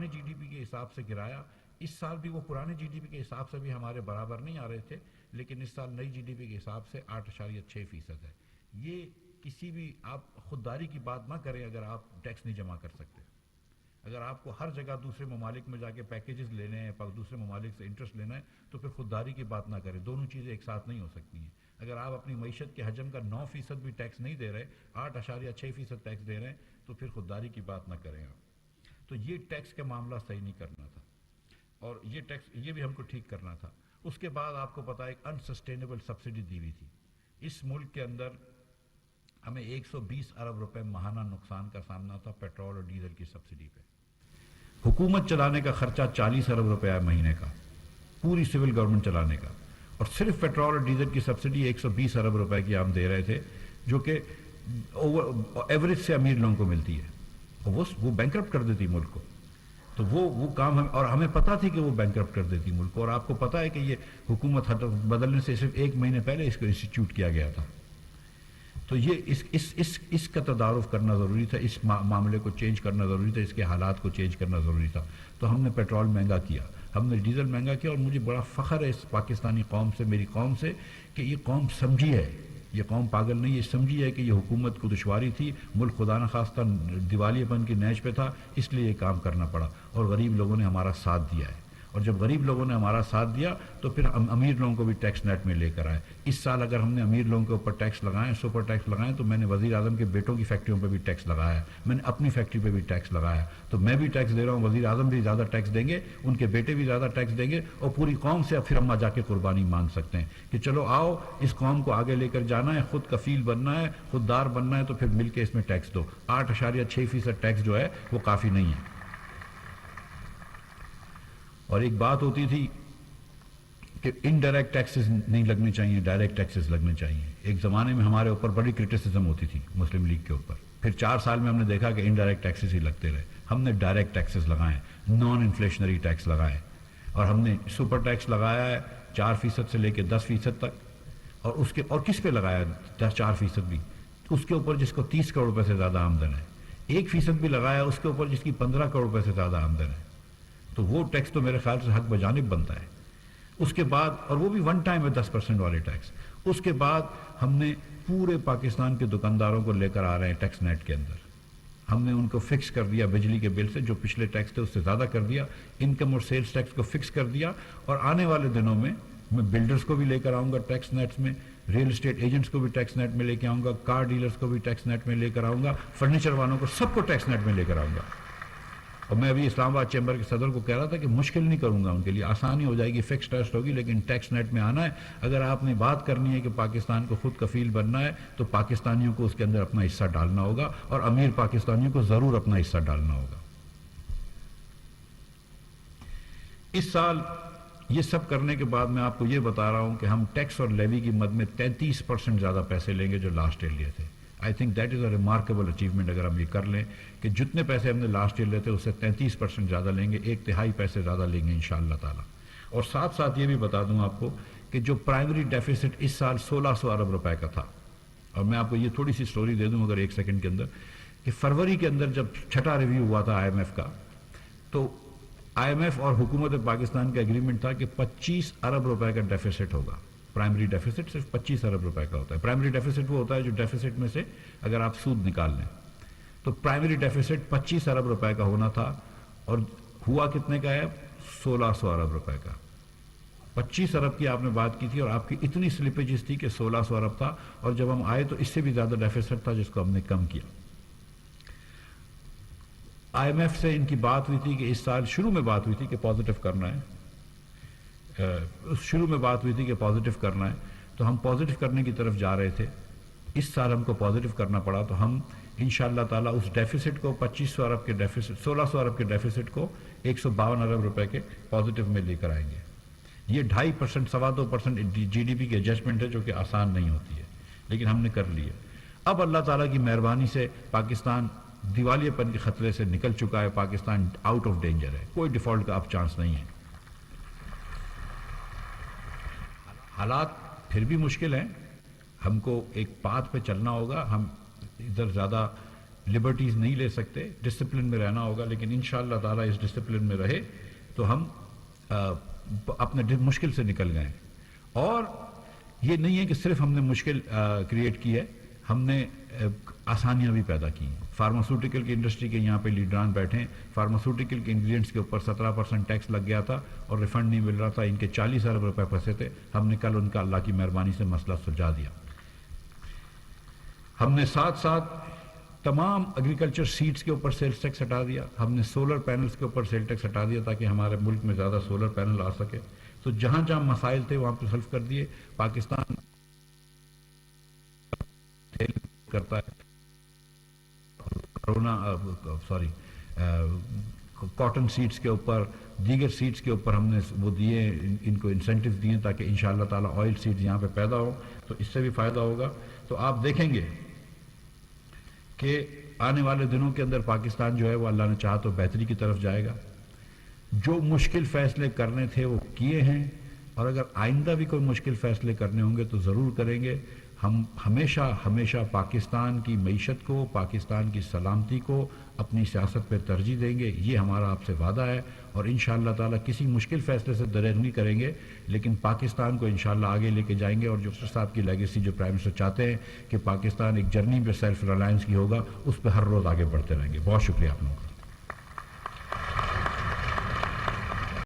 پرانے G D P کے حساب سے گرایا. اس سال بھی وہ پرانے جی ڈی پی کے حساب سے بھی ہمارے برابر نہیں آ رہے تھے، لیکن اس سال نئی جی ڈی پی کے حساب سے 8.6% ہے. یہ کسی بھی آپ خودداری کی بات نہ کریں اگر آپ ٹیکس نہیں جمع کر سکتے. اگر آپ کو ہر جگہ دوسرے ممالک میں جا کے پیکیجز لینے ہیں، دوسرے ممالک سے انٹرسٹ لینا ہے، تو پھر خودداری کی بات نہ کریں. دونوں چیزیں ایک ساتھ نہیں ہو سکتی ہیں. اگر آپ اپنی معیشت کے حجم کا 9% بھی ٹیکس نہیں دے رہے، 8.6% ٹیکس دے رہے ہیں، تو پھر خودداری کی بات نہ کریں آپ. تو یہ ٹیکس کا معاملہ صحیح نہیں کرنا تھا، اور یہ ٹیکس یہ بھی ہم کو ٹھیک کرنا تھا. اس کے بعد آپ کو پتہ ہے ایک انسسٹینیبل سبسڈی دی ہوئی تھی. اس ملک کے اندر ہمیں 120 ارب روپے ماہانہ نقصان کا سامنا تھا پیٹرول اور ڈیزل کی سبسڈی پہ. حکومت چلانے کا خرچہ 40 ارب روپے ہے مہینے کا، پوری سول گورنمنٹ چلانے کا، اور صرف پیٹرول اور ڈیزل کی سبسڈی 120 ارب روپے کی ہم دے رہے تھے، جو کہ ایوریج سے امیر لوگوں کو ملتی ہے. وہ بینکرپٹ کر دیتی ملک کو. تو وہ کام اور ہمیں پتا تھی کہ وہ بینکرپٹ کر دیتی ملک کو. اور آپ کو پتا ہے کہ یہ حکومت بدلنے سے صرف 1 مہینے پہلے اس کو انسٹیٹیوٹ کیا گیا تھا. تو یہ اس کا تدارک کرنا ضروری تھا، اس معاملے کو چینج کرنا ضروری تھا، اس کے حالات کو چینج کرنا ضروری تھا. تو ہم نے پیٹرول مہنگا کیا، ہم نے ڈیزل مہنگا کیا. اور مجھے بڑا فخر ہے اس پاکستانی قوم سے، میری قوم سے، کہ یہ قوم سمجھی ہے. یہ قوم پاگل نہیں، یہ سمجھی ہے کہ یہ حکومت کو دشواری تھی، ملک خدا نخواستہ دیوالیے پن کی نیچ پہ تھا، اس لیے یہ کام کرنا پڑا. اور غریب لوگوں نے ہمارا ساتھ دیا ہے. اور جب غریب لوگوں نے ہمارا ساتھ دیا تو پھر ہم امیر لوگوں کو بھی ٹیکس نیٹ میں لے کر آئے. اس سال اگر ہم نے امیر لوگوں کے اوپر ٹیکس لگائیں، سپر ٹیکس لگائیں، تو میں نے وزیر اعظم کے بیٹوں کی فیکٹریوں پہ بھی ٹیکس لگایا ہے، میں نے اپنی فیکٹری پہ بھی ٹیکس لگایا. تو میں بھی ٹیکس دے رہا ہوں، وزیر اعظم بھی زیادہ ٹیکس دیں گے، ان کے بیٹے بھی زیادہ ٹیکس دیں گے، اور پوری قوم سے اب پھر ہم جا کے قربانی مانگ سکتے ہیں کہ چلو آؤ اس قوم کو آگے لے کر جانا ہے، خود کفیل بننا ہے، خوددار بننا ہے، تو پھر مل کے اس میں ٹیکس دو. 8.6% ٹیکس جو ہے وہ کافی نہیں ہے. اور ایک بات ہوتی تھی کہ انڈائریکٹ ٹیکسز نہیں لگنے چاہیے، ڈائریکٹ ٹیکسز لگنے چاہیے. ایک زمانے میں ہمارے اوپر بڑی کرٹیسزم ہوتی تھی مسلم لیگ کے اوپر. پھر 4 سال میں ہم نے دیکھا کہ انڈائریکٹ ٹیکسز ہی لگتے رہے. ہم نے ڈائریکٹ ٹیکسز لگائے، نان انفلیشنری ٹیکس لگائے، اور ہم نے سپر ٹیکس لگایا ہے 4% سے لے کے 10% تک. اور کس پہ لگایا 4% بھی؟ اس کے اوپر جس کو 30 کروڑ روپے سے زیادہ آمدن ہے. 1% بھی لگایا اس کے اوپر جس کی 15 کروڑ روپے سے زیادہ آمدن ہے. تو وہ ٹیکس تو میرے خیال سے حق بجانب بنتا ہے. اس کے بعد، اور وہ بھی 1 ٹائم ہے 10% والے ٹیکس. اس کے بعد ہم نے پورے پاکستان کے دکانداروں کو لے کر آ رہے ہیں ٹیکس نیٹ کے اندر. ہم نے ان کو فکس کر دیا بجلی کے بل سے، جو پچھلے ٹیکس تھے اس سے زیادہ کر دیا. انکم اور سیلز ٹیکس کو فکس کر دیا. اور آنے والے دنوں میں بلڈرز کو بھی لے کر آؤں گا ٹیکس نیٹس میں، ریل اسٹیٹ ایجنٹس کو بھی ٹیکس نیٹ میں لے کے آؤں گا، کار ڈیلرز کو بھی ٹیکس نیٹ میں لے کر آؤں گا، فرنیچر والوں کو سب کو ٹیکس نیٹ میں لے کر آؤں گا. اور میں ابھی اسلام آباد چیمبر کے صدر کو کہہ رہا تھا کہ مشکل نہیں کروں گا ان کے لیے، آسانی ہو جائے گی، فکس ٹیکس ہوگی، لیکن ٹیکس نیٹ میں آنا ہے. اگر آپ نے بات کرنی ہے کہ پاکستان کو خود کفیل بننا ہے تو پاکستانیوں کو اس کے اندر اپنا حصہ ڈالنا ہوگا، اور امیر پاکستانیوں کو ضرور اپنا حصہ ڈالنا ہوگا. اس سال یہ سب کرنے کے بعد میں آپ کو یہ بتا رہا ہوں کہ ہم ٹیکس اور لیوی کی مد میں 33% زیادہ پیسے لیں گے جو لاسٹ ایئر لیے تھے. I think that is a remarkable achievement. اگر ہم یہ کر لیں کہ جتنے پیسے ہم نے لاسٹ ایئر لیے تھے اس سے 33% زیادہ لیں گے، 1/3 پیسے زیادہ لیں گے انشاءاللہ تعالی. اور ساتھ ساتھ یہ بھی بتا دوں آپ کو کہ جو پرائمری ڈیفیسٹ اس سال 1600 ارب روپے کا تھا، اور میں آپ کو یہ تھوڑی سی سٹوری دے دوں اگر 1 سیکنڈ کے اندر، کہ فروری کے اندر جب چھٹا ریویو ہوا تھا IMF کا، تو IMF اور حکومت پاکستان کا ایگریمنٹ تھا کہ 25 ارب روپے کا ڈیفیسٹ ہوگا. پرائمری ڈیفیسٹ صرف 25 ارب روپے کا ہوتا ہے. پرائمری ڈیفیسٹ وہ ہوتا ہے جو ڈیفیسٹ میں سے اگر آپ سود نکال لیں. تو پرائمری ڈیفیسٹ 25 ارب روپے کا ہونا تھا، اور ہوا کتنے کا ہے؟ 1600 ارب روپے کا. 25 ارب کی آپ نے بات کی تھی اور آپ کی اتنی سلپیجز تھی کہ 1600 ارب تھا، اور جب ہم آئے تو اس سے بھی زیادہ ڈیفیسٹ تھا جس کو ہم نے کم کیا. IMF سے ان کی بات ہوئی تھی کہ اس سال شروع میں بات ہوئی تھی کہ پازیٹیو کرنا ہے، کرنا ہے، تو ہم پازیٹیو کرنے کی طرف جا رہے تھے. اس سال ہم کو پازیٹیو کرنا پڑا، تو ہم انشاءاللہ تعالیٰ اس ڈیفیسٹ کو 2500 ارب کے ڈیفیسٹ، 1600 ارب کے ڈیفیسٹ کو 152 ارب روپے کے پازیٹیو میں لے کر آئیں گے. یہ 2.5%، 2.25% GDP کی ایڈجسٹمنٹ ہے جو کہ آسان نہیں ہوتی ہے، لیکن ہم نے کر لی ہے. اب اللہ تعالیٰ کی مہربانی سے پاکستان دیوالیے پن کے خطرے سے نکل چکا ہے. پاکستان آؤٹ آف ڈینجر ہے، کوئی ڈیفالٹ کا اب چانس نہیں ہے. حالات پھر بھی مشکل ہیں، ہم کو ایک پاتھ پہ چلنا ہوگا. ہم ادھر زیادہ لبرٹیز نہیں لے سکتے، ڈسپلن میں رہنا ہوگا، لیکن انشاءاللہ تعالیٰ اس ڈسپلن میں رہے تو ہم اپنے مشکل سے نکل گئے. اور یہ نہیں ہے کہ صرف ہم نے مشکل کریٹ کی ہے، ہم نے آسانیاں بھی پیدا کی ہیں. فارماسوٹیکل کی انڈسٹری کے یہاں پہ لیڈران بیٹھے ہیں، فارماسوٹیکل کے انگریڈینٹس کے اوپر 17% ٹیکس لگ گیا تھا اور ریفنڈ نہیں مل رہا تھا، ان کے 40 ارب روپے پھنسے تھے. ہم نے کل ان کا اللہ کی مہربانی سے مسئلہ سلجھا دیا. ہم نے ساتھ ساتھ تمام ایگریکلچر سیڈز کے اوپر سیلز ٹیکس ہٹا دیا. ہم نے سولر پینلز کے اوپر سیل ٹیکس ہٹا دیا تاکہ ہمارے ملک میں زیادہ سولر پینل آ سکے. تو جہاں جہاں مسائل تھے وہاں پہ سولو کر دیے. پاکستان کرتا ہے کاٹن سیڈز کے اوپر، دیگر سیڈز کے اوپر ہم نے وہ دیے، ان کو انسینٹیو دیے تاکہ انشاءاللہ تعالیٰ آئل سیڈز یہاں پہ پیدا ہو، تو اس سے بھی فائدہ ہوگا. تو آپ دیکھیں گے کہ آنے والے دنوں کے اندر پاکستان جو ہے وہ اللہ نے چاہا تو بہتری کی طرف جائے گا. جو مشکل فیصلے کرنے تھے وہ کیے ہیں، اور اگر آئندہ بھی کوئی مشکل فیصلے کرنے ہوں گے تو ضرور کریں گے. ہم ہمیشہ پاکستان کی معیشت کو، پاکستان کی سلامتی کو اپنی سیاست پہ ترجیح دیں گے، یہ ہمارا آپ سے وعدہ ہے. اور انشاءاللہ تعالیٰ کسی مشکل فیصلے سے دریغ نہیں کریں گے، لیکن پاکستان کو انشاءاللہ آگے لے کے جائیں گے. اور جو صاحب کی لیگیسی جو پرائم منسٹر چاہتے ہیں کہ پاکستان ایک جرنی پہ سیلف ریلائنس کی ہوگا، اس پہ ہر روز آگے بڑھتے رہیں گے. بہت شکریہ آپ لوگوں کا.